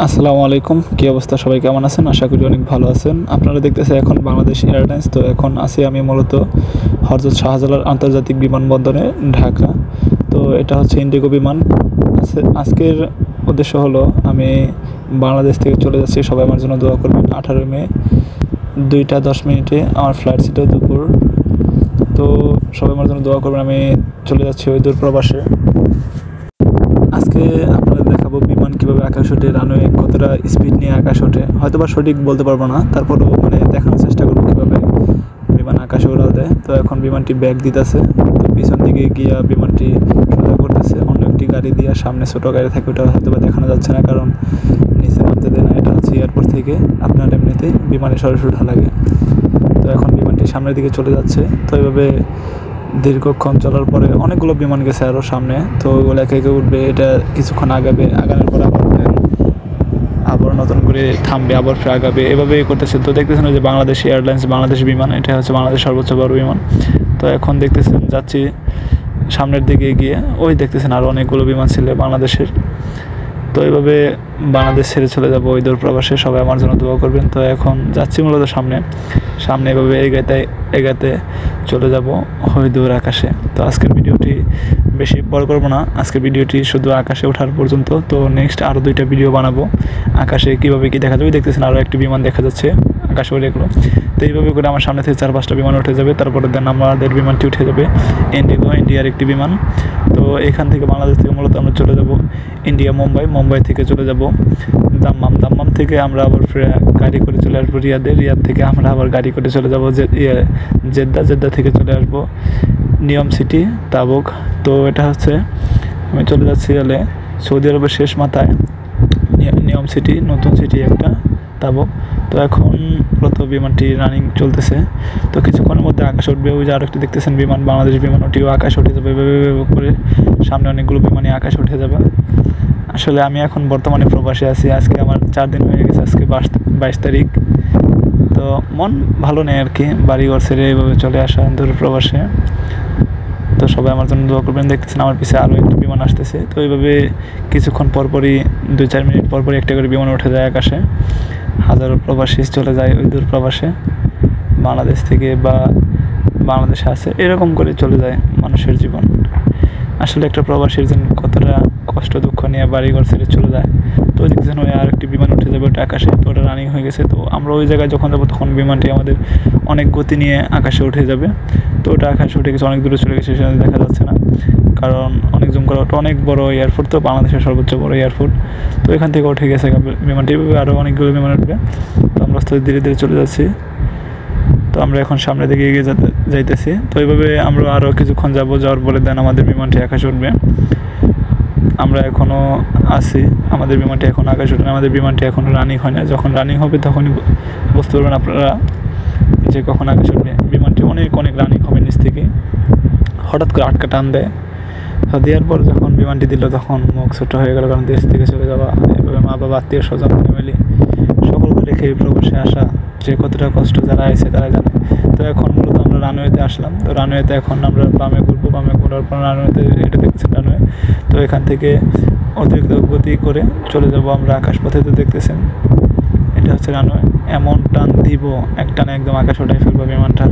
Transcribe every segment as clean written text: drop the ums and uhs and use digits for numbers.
আসসালামু আলাইকুম, কি অবস্থা? সবাই কেমন আছেন? আশা করি অনেক ভালো আছেন। আপনারা দেখতেছেন এখন বাংলাদেশ এয়ারলাইন্স। তো এখন আছি আমি মূলত হযরত শাহজালাল আন্তর্জাতিক বিমানবন্দরে, ঢাকা। তো এটা হচ্ছে ইন্ডিগো বিমান। আজকের উদ্দেশ্য হলো আমি বাংলাদেশ থেকে চলে যাচ্ছি। সবাই আমার জন্য দোয়া করবেন। 18 মে 2টা 10 মিনিটে আমার ফ্লাইট ছিল দুপুর। তো সবাই আমার জন্য দোয়া করবেন। আমি চলে যাচ্ছি ওই দূর প্রবাসে। আজকে আপনাদের দেখাবো বিমান কীভাবে আকাশ ওঠে, রানওয়ে কতটা স্পিড নিয়ে আকাশ ওঠে। হয়তো বা সঠিক বলতে পারবো না, তারপরেও দেখানোর চেষ্টা করবো কীভাবে বিমান আকাশে উড়াল দেয়। তো এখন বিমানটি ব্যাগ দিতেছে। তো পিছন দিকে গিয়া বিমানটি সোজা করতেছে অন্য একটি গাড়ি দিয়ে। সামনে ছোটো গাড়ি থাকে, ওটা হয়তো বা দেখানো যাচ্ছে না কারণ নিচে নামতে দেয় না। এটা হচ্ছে এয়ারপোর্ট থেকে আপনার এমনিতেই বিমানে সরাসরি ওঠা লাগে। তো এখন বিমানটি সামনের দিকে চলে যাচ্ছে। তো এইভাবে দীর্ঘক্ষণ চলার পরে অনেকগুলো বিমান গেছে আরও সামনে। তো ওগুলো একে একে উঠবে, এটা কিছুক্ষণ আগানোর পর আবার নতুন করে থামবে, আবার ফিরে আগাবে, এভাবেই করতেছে। তো দেখতেছেন যে বাংলাদেশ এয়ারলাইন্স, বাংলাদেশ বিমান, এটা হচ্ছে বাংলাদেশ সর্বোচ্চ বড় বিমান। তো এখন দেখতেছেন যাচ্ছি সামনের দিকে এগিয়ে। ওই দেখতেছেন আরও অনেকগুলো বিমান ছিল বাংলাদেশের। তো এইভাবে বাংলাদেশ ছেড়ে চলে যাবো ওই দূর প্রবাসে। সবাই আমার জন্য দোয়া করবেন। তো এখন যাচ্ছি মূলত সামনে এভাবে এগাতে চলে যাব ওই দূর আকাশে। তো আজকের ভিডিওটি বেশি বড় করবো না, আজকের ভিডিওটি শুধু আকাশে ওঠার পর্যন্ত। তো নেক্সট আরও 2টা ভিডিও বানাবো আকাশে কীভাবে কী দেখা যাবে। দেখতেছেন আরও একটি বিমান দেখা যাচ্ছে আকাশে ওড়ে এগুলো। তো এইভাবে করে আমার সামনে থেকে 4-5টা বিমান উঠে যাবে। তারপরে দেন আমাদের বিমানটি উঠে যাবে ইন্ডিয়ার একটি বিমান। তো এখান থেকে বাংলাদেশ থেকে মূলত আমরা চলে যাব ইন্ডিয়া মুম্বাই থেকে চলে যাব দাম্মাম থেকে আমরা আবার গাড়ি করে চলে আসবো রিয়াদ থেকে আমরা আবার গাড়ি করে চলে যাব জেদ্দা থেকে চলে আসবো নিয়ম সিটি তাবুক। তো এটা হচ্ছে আমি চলে যাচ্ছি হলে সৌদি আরবের শেষ মাথায় নিয়ম সিটি, নতুন সিটি একটা তাবুক। তো এখন মূলত বিমানটি রানিং চলতেছে। তো কিছুক্ষণের মধ্যে আকাশ উঠবে। ওই যে আরেকটি দেখতেছেন বিমান, বাংলাদেশ বিমান, ওটিও আকাশ উঠে যাবে করে। সামনে অনেকগুলো বিমানই আকাশ উঠে যাবে। আসলে আমি এখন বর্তমানে প্রবাসে আছি। আজকে আমার 4 দিন হয়ে গেছে, আজকে 22 তারিখ। তো মন ভালো নেই আর কি, বাড়িঘর ছেড়ে এইভাবে চলে আসা দূর প্রবাসে। তো সবাই আমার জন্য দোয়া করবেন। দেখতেছেন আমার পিছিয়ে আরও একটা বিমান আসতেছে। তো এইভাবে কিছুক্ষণ পরপরই 2-4 মিনিট পরপরই একটা করে বিমান উঠে যায় আকাশে। হাজারো প্রবাসী চলে যায় ওই দূর প্রবাসে বাংলাদেশ থেকে, বা বাংলাদেশে আছে, এরকম করে চলে যায় মানুষের জীবন। আসলে একটা প্রবাসীর জন্য কতটা কষ্ট দুঃখ নিয়ে বাড়িঘর ছেড়ে চলে যায়। তো দেখছেন ওই আর একটি বিমান উঠে যাবে ওটা আকাশে। তো ওটা রানিং হয়ে গেছে। তো আমরা ওই জায়গায় যখন যাবো তখন বিমানটি আমাদের অনেক গতি নিয়ে আকাশে উঠে যাবে। তো ওটা আকাশে উঠে গেছে, অনেক দূরে চলে গেছে, সেখানে দেখা যাচ্ছে না কারণ অনেক জুম করা। ওটা অনেক বড় এয়ারপোর্ট, তো বাংলাদেশের সর্বোচ্চ বড় এয়ারপোর্ট। তো এখান থেকে উঠে গেছে বিমানটি। আরও অনেকগুলো বিমান উঠবে। তো আমরা ধীরে ধীরে চলে যাচ্ছি। তো আমরা এখন সামনের দিকে এগিয়ে যাইতেছি। তো এইভাবে আমরা আরও কিছুক্ষণ যাওয়ার পরে দেন আমাদের বিমানটি আকাশে উঠবে। আমরা এখনও আছি, আমাদের বিমানটি এখন আকাশে উঠবে। আমাদের বিমানটি এখনও রানিং হয় না। যখন রানিং হবে তখনই বুঝতে পারবেন আপনারা যে কখন আকাশে উঠবে। বিমানটি অনেক রানিং হবে নিচ থেকে। হঠাৎ করে আটকা টান দেয়। তো দেওয়ার পর যখন বিমানটি দিল তখন মুখ ছোট হয়ে গেল, কারণ দেশ থেকে চলে যাওয়া, এভাবে মা বাবা, আত্মীয় স্বজন, ফ্যামিলি সকলকে রেখে প্রবাসে আসা যে কতটা কষ্ট যারা আছে তারা জানে। তো এখন মূলত আমরা রানওয়েতে আসলাম। তো রানওয়েতে এখন আমরা বামে ঘোরার পর রানওয়েতে, এটা দেখতেছেন রানওয়ে। তো এখান থেকে অতিরিক্ত গতি করে চলে যাব আমরা আকাশপথে। তো দেখতেছেন এটা হচ্ছে রানওয়ে। এমন টান দিব, এক টানে একদম আকাশ ওঠাই ফেলবো বিমানটা।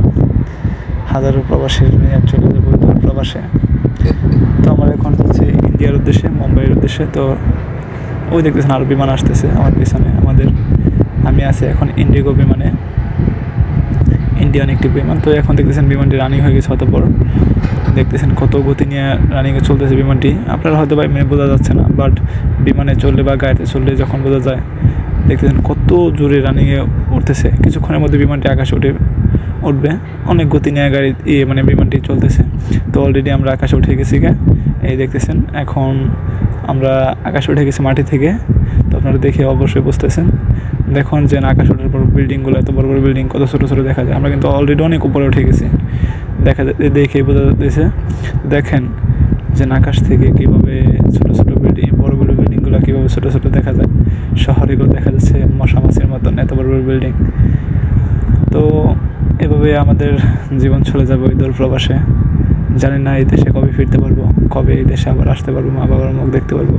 হাজারো প্রবাসীর নিয়ে চলে যাবো দূর প্রবাসে। তো আমরা এখন যাচ্ছি ইন্ডিয়ার উদ্দেশ্যে, মুম্বাইয়ের উদ্দেশ্যে। তো ওই দেখতেছেন আরও বিমান আসতেছে আমার পিছনে। আমি আছি এখন ইন্ডিগো বিমানে, ইন্ডিয়ান একটি বিমান। তো এখন দেখতেছেন বিমানটি রানিং হয়ে গেছে অতঃপর। দেখতেছেন কত গতি নিয়ে রানিংয়ে চলতেছে বিমানটি। আপনারা হয়তো বোঝা যাচ্ছে না, বাট বিমানে চললে বা গাড়িতে চললে যখন বোঝা যায়। দেখতেছেন কত জোরে রানিংয়ে উঠতেছে। কিছুক্ষণের মধ্যে বিমানটি আকাশে উঠবে। অনেক গতি নিয়ে বিমানটি চলতেছে। তো অলরেডি আমরা আকাশে উঠে গেছি এই দেখতেছেন এখন আমরা আকাশে উঠে গেছি মাটি থেকে। তো আপনারা দেখে অবশ্যই বুঝতেছেন। দেখুন যে আকাশ ওঠার পর বিল্ডিংগুলো, এত বড় বড় বিল্ডিং, কত ছোটো ছোটো দেখা যায়। আমরা কিন্তু অলরেডি অনেক উপরে উঠে গেছি, দেখে বোঝা যাচ্ছে। দেখেন যে আকাশ থেকে কীভাবে ছোটো ছোটো বিল্ডিং, বড় বড় বিল্ডিংগুলো কীভাবে ছোটো ছোটো দেখা যায়। শহরেগুলো দেখা যাচ্ছে মশামাছির মতন, এত বড় বড় বিল্ডিং। তো এভাবে আমাদের জীবন চলে যাবে ওই দূর প্রবাসে। জানি না এই দেশে কবে ফিরতে পারবো, কবে এই দেশে আবার আসতে পারবো, মা বাবার মুখ দেখতে পারবো।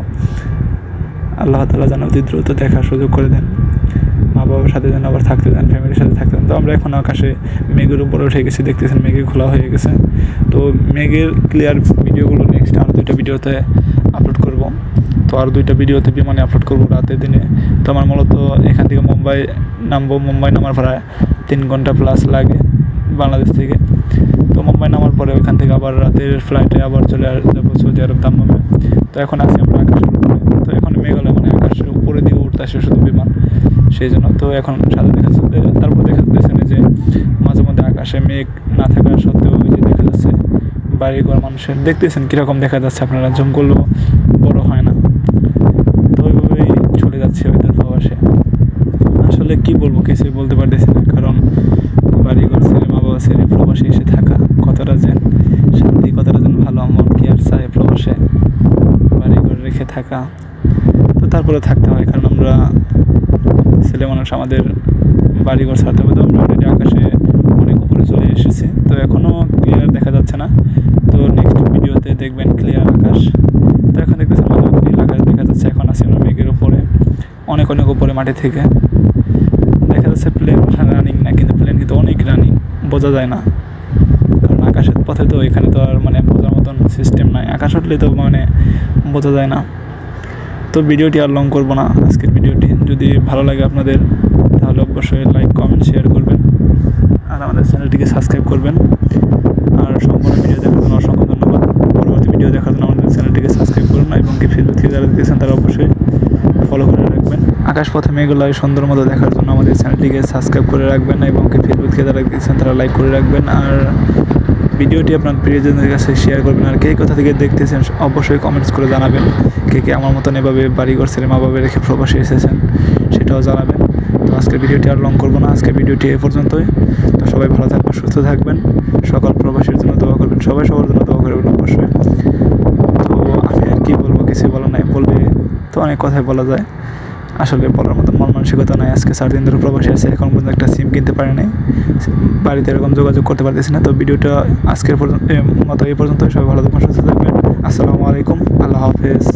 আল্লাহ তাআলা যেন অতি দ্রুত দেখার সুযোগ করে দেন, মা বাবার সাথে যেন আবার থাকতে দেন, ফ্যামিলির সাথে থাকতে দেন। তো আমরা এখন আকাশে মেঘের উপরে উঠে গেছি, দেখতেছেন মেঘে খোলা হয়ে গেছে। তো মেঘের ক্লিয়ার ভিডিওগুলো নেক্সট আরও 2টা ভিডিওতে আপলোড করব। তো আর 2টা ভিডিওতে বিমানে আপলোড করব রাতে দিনে। তো আমার মূলত এখান থেকে মুম্বাই নামবো, মুম্বাই নামার প্রায় 3 ঘন্টা প্লাস লাগে বাংলাদেশ থেকে। তো মুম্বাই নামার পরে ওইখান থেকে আবার রাতের ফ্লাইটে আবার চলে যাবো সৌদি আরব দাম্মামে। তো এখন আছি আমরা আকাশের উপরে। তো এখন মেঘালয় মানে আকাশের উপরে দিয়ে উঠতে আসে শুধু বিমান, সেই জন্য। তো এখন সাথে দেখা যাচ্ছে, তারপর দেখা যাচ্ছে যে মাঝে মধ্যে আকাশে মেঘ না থাকা সত্ত্বেও ওই যে দেখা যাচ্ছে বাড়িঘর মানুষের, দেখতেছেন কীরকম দেখা যাচ্ছে, আপনারা জুম করলেও বড় হয় না। তো ওইভাবেই চলে যাচ্ছে ওইটার প্রবাসে। আসলে কি বলবো, কিছুই বলতে পারতেছি না, কারণ বাড়িঘর ছেড়ে মা বাবা ছেড়ে প্রবাসে এসে থাকা কতটা যেন শান্তি, কতটা যেন ভালো, মন কি আর চায় প্রবাসে বাড়িঘর রেখে থাকা। তো তারপরে থাকতে হয়, কারণ আমরা ছেলে মানুষ, আমাদের বাড়িঘর ছাড়তে হবে। তো আমরা অলরেডি আকাশে অনেক উপরে চলে এসেছি। তো এখনও ক্লিয়ার দেখা যাচ্ছে না, তো নেক্সট ভিডিওতে দেখবেন ক্লিয়ার আকাশ। তো এখন দেখতেছেন মাঝে মধ্যে নীল আকাশ দেখা যাচ্ছে। এখন আছি আমরা মেঘের উপরে, অনেক অনেক উপরে মাটি থেকে দেখা যাচ্ছে। প্লেন রানিং না, কিন্তু প্লেন কিন্তু অনেক রানিং, বোঝা যায় না, কারণ আকাশের পথে তো এখানে তো আর মানে বোঝার মতন সিস্টেম নাই। আকাশ উঠলে তো মানে বোঝা যায় না। তো ভিডিওটি আর লং করবো না, আজকের ভিডিওটি যদি ভালো লাগে আপনাদের তাহলে অবশ্যই লাইক, কমেন্ট, শেয়ার করবেন আর আমাদের চ্যানেলটিকে সাবস্ক্রাইব করবেন। আর সম্পূর্ণ ভিডিও দেখার জন্য অসংখ্য ধন্যবাদ। পরবর্তী ভিডিও দেখার জন্য আমাদের চ্যানেলটিকে সাবস্ক্রাইব করুন এবং কি ফেসবুক থেকে যারা দেখছেন তারা অবশ্যই ফলো করে রাখবেন। আকাশপথে মেঘগুলো সুন্দর মতো দেখার জন্য আমাদের চ্যানেলটিকে সাবস্ক্রাইব করে রাখবেন এবং কি ফেসবুক থেকে যারা দেখছেন তারা লাইক করে রাখবেন। আর ভিডিওটি আপনার প্রিয়জনদের কাছে শেয়ার করবেন। আর কে কোথা থেকে দেখতেছেন অবশ্যই কমেন্টস করে জানাবেন। কে কে আমার মতন এভাবে বাড়িঘর ছেড়ে মা বাবা রেখে প্রবাসে এসেছেন সেটাও জানাবেন। তো আজকের ভিডিওটি আর লং করবো না, আজকের ভিডিওটি এ পর্যন্তই। তো সবাই ভালো থাকবেন, সুস্থ থাকবেন, সকল প্রবাসীর জন্য দোয়া করবেন, সবাই সবার জন্য দোয়া করবেন অবশ্যই। তো আমি আর কি বলবো, কিছু বলার নাই, বলবে তো অনেক কথাই বলা যায়, আসলে বলার মতো মন মানসিকতা নাই। আজকে 4 দিন ধরে প্রবাসী আছে, এখন পর্যন্ত একটা সিম কিনতে পারি নাই, বাড়িতে এরকম যোগাযোগ করতে পারতেছি না। তো ভিডিওটা আজকের মতো এই পর্যন্ত। সবাই ভালো থাকবেন, সুস্থ থাকবেন। আসসালামু আলাইকুম, আল্লাহ হাফেজ।